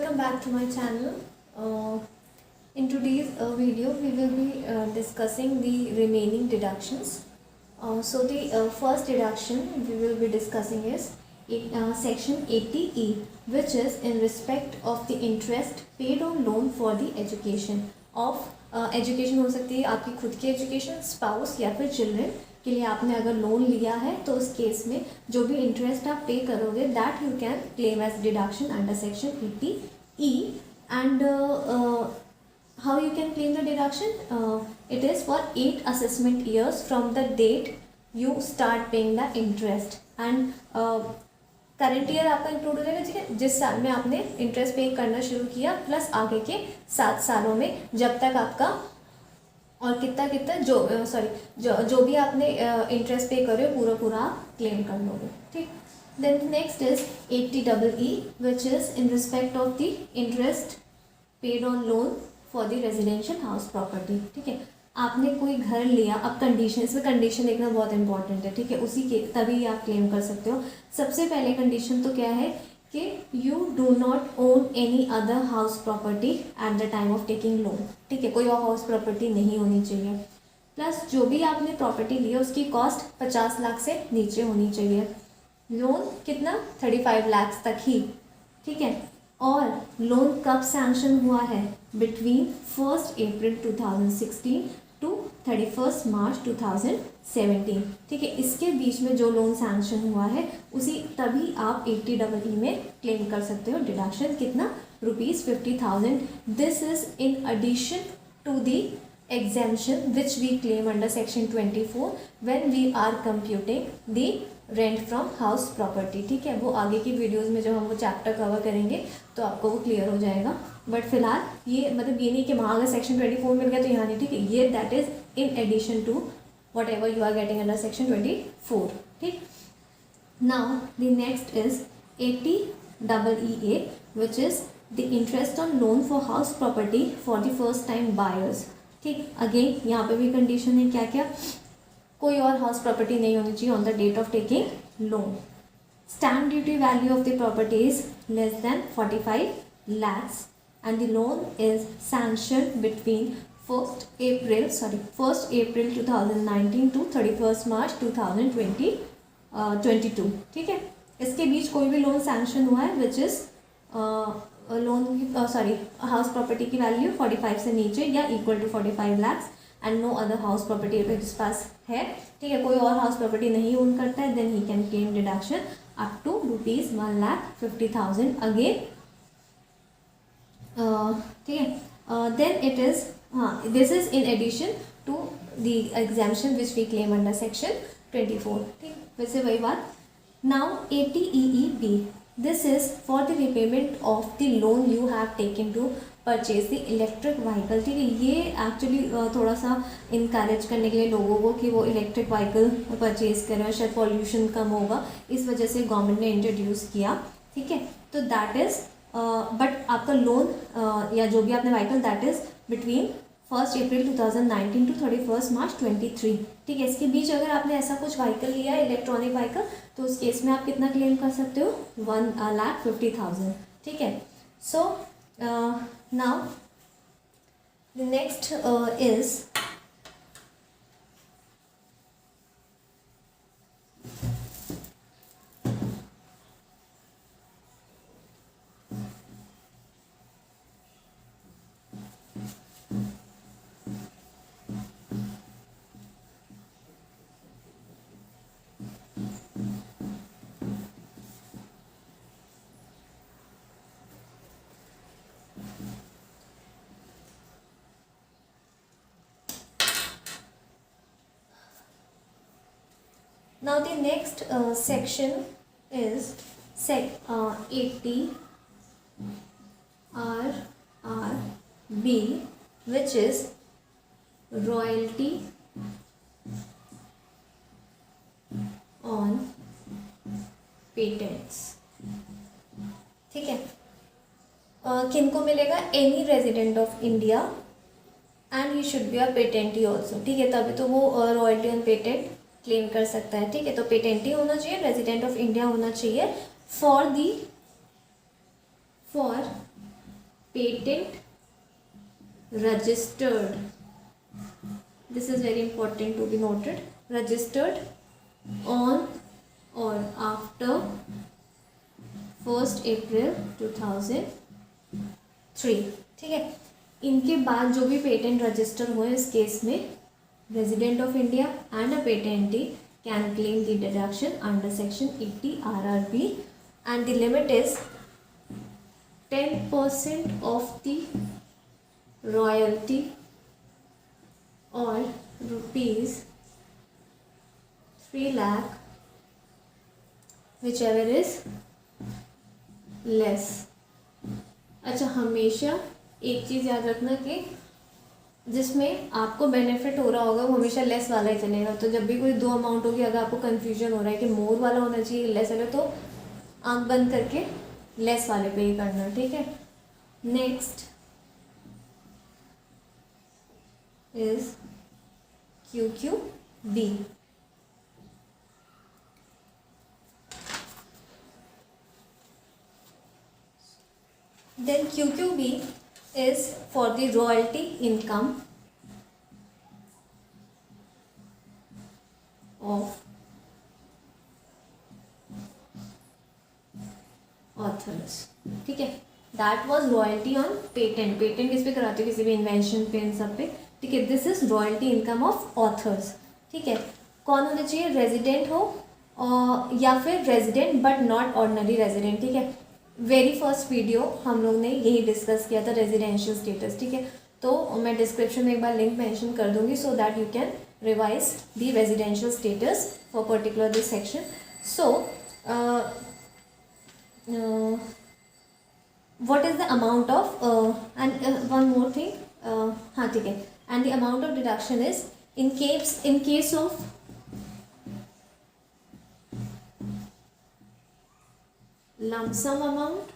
welcome back to my channel. In today's video, we will be discussing the remaining deductions. So the first deduction we will be discussing is section 80E, which is in respect of the interest paid on loan for the education of education हो सकती है आपकी खुद की education, spouse या फिर children के लिए आपने अगर लोन लिया है तो उस केस में जो भी इंटरेस्ट आप पे करोगे that you can claim as deduction under section 80E. And how you can claim the deduction? It is for 8 assessment years from the date you start paying the interest. And current year आपका include हो जाएगा, ठीक है, जिस साल में आपने interest पे करना शुरू किया प्लस आगे के 7 सालों में जब तक आपका और कितना जो भी आपने इंटरेस्ट पे करे पूरा आप क्लेम कर लोगे, ठीक. Then next is 80EE which is in respect of the interest paid on loan for the residential house property, ठीक है. आपने कोई घर लिया, अब कंडीशन, इसमें कंडीशन देखना बहुत इंपॉर्टेंट है, ठीक है, उसी के तभी आप क्लेम कर सकते हो. सबसे पहले कंडीशन तो क्या है कि you do not own any other house property at the time of taking loan, ठीक है, कोई और हाउस प्रॉपर्टी नहीं होनी चाहिए. प्लस जो भी आपने प्रॉपर्टी ली है उसकी कॉस्ट 50 लाख से नीचे होनी चाहिए. लोन कितना? 35 लाख तक ही, ठीक है. और लोन कब सैंक्शन हुआ है? बिटवीन 1 अप्रैल 2016 टू 31 मार्च 2017, ठीक है. इसके बीच में जो लोन सैंक्शन हुआ है उसी तभी आप 80EE में क्लेम कर सकते हो डिडक्शन. कितना? ₹50,000. This is in addition to the exemption which we claim under section 24 when we are computing the rent from house property, ठीक है. वो आगे की वीडियोस में जब हम वो चैप्टर कवर करेंगे तो आपको वो क्लियर हो जाएगा. बट फिलहाल ये मतलब ये नहीं कि वहाँ अगर सेक्शन 24 मिल गया तो यहाँ नहीं, ठीक है. ये that is in addition to whatever you are getting under section 24, ठीक. Now the next is 80EE which is the interest on loan for house property for the first time buyers, ठीक. Again यहाँ पे भी condition है क्या क्या? कोई और हाउस प्रॉपर्टी नहीं होनी चाहिए on the date of taking loan. Stamp duty value of the property is less than 45 lakhs and the loan is sanctioned between 1st April 2019 to 31st March 2022, ठीक है. इसके बीच कोई भी लोन सैंक्शन हुआ है which is loan house property की value 45 से नीचे या equal to 45 lakhs and no other house property जिस पास है, ठीक है, कोई और हाउस प्रॉपर्टी नहीं ओन करता है, then he can claim deduction up to ₹1,50,000 again, ठीक है. Then it is this is in addition to the exemption which we claim under section 24, ठीक. वैसे वही बात. Now 80EEB this is for the repayment of the loan you have taken to purchase the electric vehicle, ठीक है. ये actually थोड़ा सा encourage करने के लिए लोगों को कि वो इलेक्ट्रिक व्हीकल परचेज करें और शायद पॉल्यूशन कम होगा, इस वजह से गवर्नमेंट ने इंट्रोड्यूस किया, ठीक है. तो दैट इज़ बट आपका लोन या जो भी आपने vehicle that is between 1 April 2019 to 31 March 23, ठीक है. इसके बीच अगर आपने ऐसा कुछ व्हीकल लिया है इलेक्ट्रॉनिक व्हीकल तो उस केस में आप कितना क्लेम कर सकते हो? 1,50,000, ठीक है. सो now the next is now the next section is 80RRB which is royalty on patents, ठीक है. किनको मिलेगा? Any resident of India and he should be a patentee also, ठीक है. तभी तो वो रॉयल्टी ऑन पेटेंट क्लेम कर सकता है, ठीक है. तो पेटेंटी होना चाहिए, रेजिडेंट ऑफ इंडिया होना चाहिए for patent registered, this is very important to be noted, registered on or after 1st April 2003, ठीक है। इनके बाद जो भी पेटेंट रजिस्टर हुए इस केस में resident of India and a patentee can claim the deduction under section 80 RRB and the limit is 10% of the royalty or rupees 3 lakh whichever is less। अच्छा, हमेशा एक चीज़ याद रखना कि जिसमें आपको बेनिफिट हो रहा होगा वो हमेशा लेस वाला ही चलेगा। तो जब भी कोई दो अमाउंट होगी, अगर आपको कन्फ्यूजन हो रहा है कि मोर वाला होना चाहिए लेस वाला, तो आंख बंद करके लेस वाले पे ही करना, ठीक है। Next is QQB। Then QQB is for the royalty income of authors, ठीक है। That was royalty on patent. Patent किस पे कराते हो? किसी भी इन्वेंशन पे, इन सब पे, ठीक है। This is royalty income of authors, ठीक है। कौन होना चाहिए? रेजिडेंट हो या फिर resident but not ordinary resident, ठीक है। वेरी फर्स्ट वीडियो हम लोग ने यही डिस्कस किया था, रेजिडेंशियल स्टेटस, ठीक है। तो मैं डिस्क्रिप्शन में एक बार लिंक मेंशन कर दूंगी so that you can revise the residential status for particular this section. So what is the amount of and one more thing, हाँ ठीक है, and the amount of deduction is in case of lump sum amount,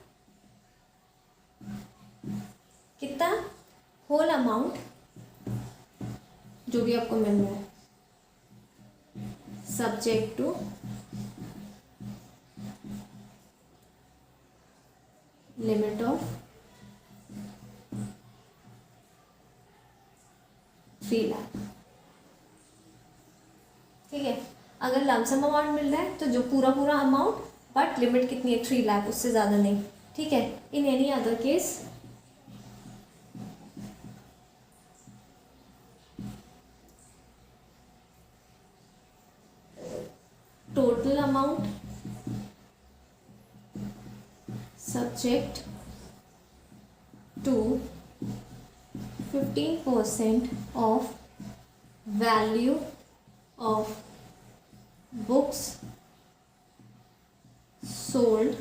कितना? Whole amount जो भी आपको मिल रहा है, subject to limit of 3 lakh, ठीक है। अगर लमसम अमाउंट मिल रहा है तो जो पूरा अमाउंट, बट लिमिट कितनी है? 3 लाख, उससे ज़्यादा नहीं, ठीक है। In any other case total amount subject to 15% of value of books sold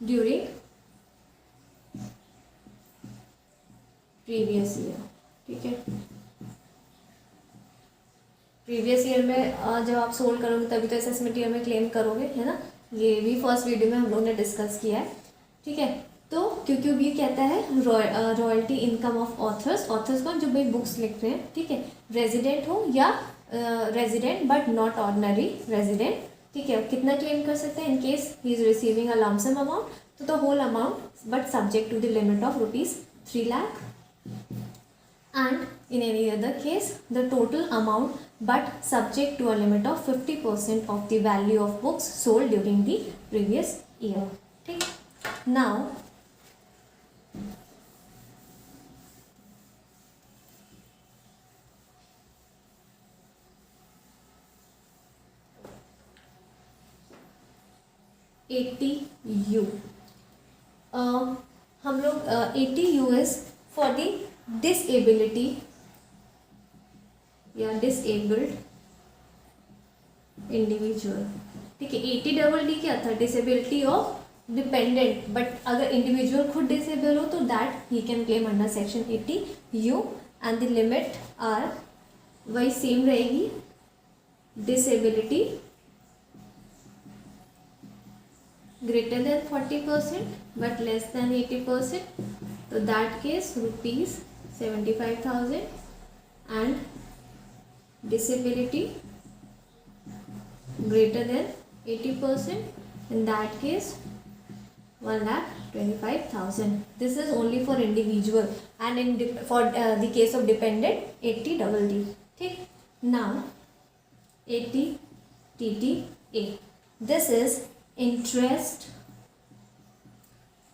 during previous year, ठीक है। प्रीवियस ईयर में जब आप सोल्ड करोगे तभी तो असेसमेंट ईयर में क्लेम करोगे, है ना। ये भी फर्स्ट वीडियो में हम लोग ने डिस्कस किया है, ठीक है। तो QQB कहता है royalty income of authors. Authors कौन? जो भाई बुक्स लिख रहे हैं, ठीक है। रेजिडेंट हो या resident but not ordinary resident, ठीक है। कितना क्लेम कर सकते हैं? In case he is receiving a lump sum amount, तो the whole amount but subject to the limit of ₹3 lakh, and in any other case the total amount but subject to a limit of 50% of the value of books sold during the previous year, ठीक। now ATU, हम लोग ATU is for the disability या disabled individual, ठीक है। ATDD क्या था? Disability of dependent, but अगर individual खुद डिसेबल हो तो that he can claim under section 80U and the limit are वही सेम रहेगी, disability greater than 40% but less than 80%, तो that case ₹75,000 and disability greater than 80%, in that case 1,25,000. This is only for individual, and for the case of dependent 80DD. ठीक. Now 80TTA. This is interest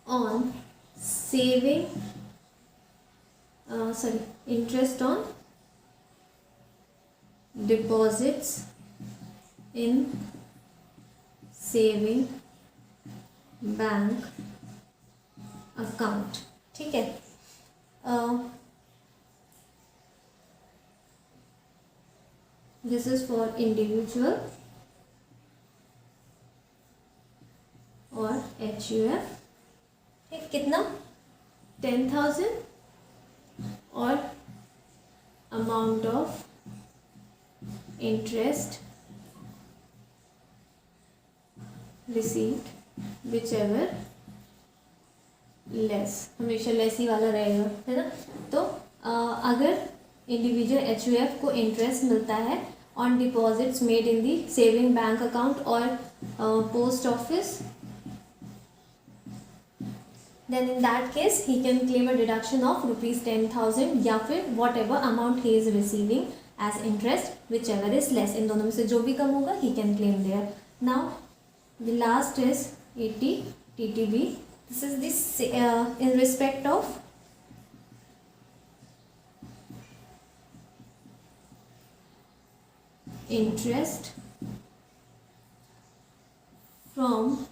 on saving. Interest on deposits in saving bank account. ठीक है. This is for individual और HUF. ठीक. कितना? 10,000 और amount of interest received whichever less. हमेशा less ही वाला रहेगा, है ना. तो अगर इंडिविजुअल HUF को इंटरेस्ट मिलता है on deposits made in the saving bank account और post office, then in that case he can claim a deduction of ₹10,000 या फिर whatever amount he is receiving as interest whichever is less. इन दोनों में से जो भी कम होगा he can claim there. Now the last is 80TTB. This is this in respect of interest from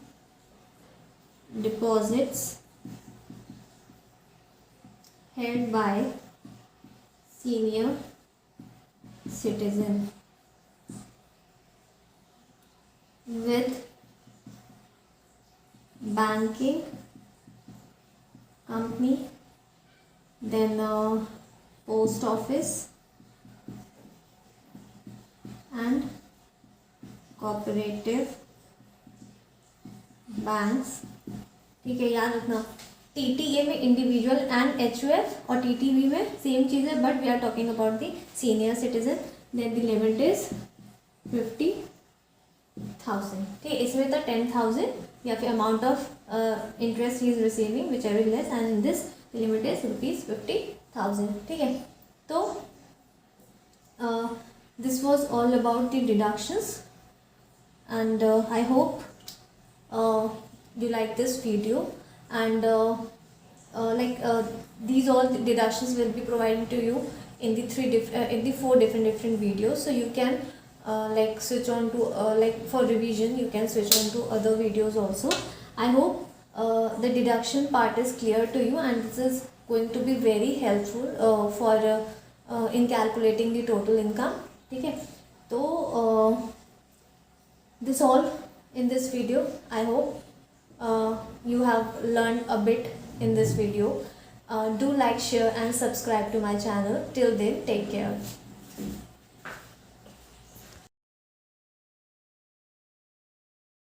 deposits held by senior citizen with banking company, then post office and cooperative banks. ठीक है. याद रखना TTA में individual and HUF और TTB में same चीज़ है, but we are talking about the senior citizen. Then the limit is 50,000. ठीक है. इसमें था 10,000 या फिर amount of interest he is receiving whichever less, and in this limit is ₹50,000. ठीक है. तो this was all about the deductions, and I hope you like this video, and these all deductions will be provided to you in the four different videos, so you can switch on to for revision you can switch on to other videos also. I hope the deduction part is clear to you, and this is going to be very helpful for in calculating the total income. ठीक है. तो this all in this video. I hope you have learned a bit in this video. Do like, share and subscribe to my channel. Till then, take care.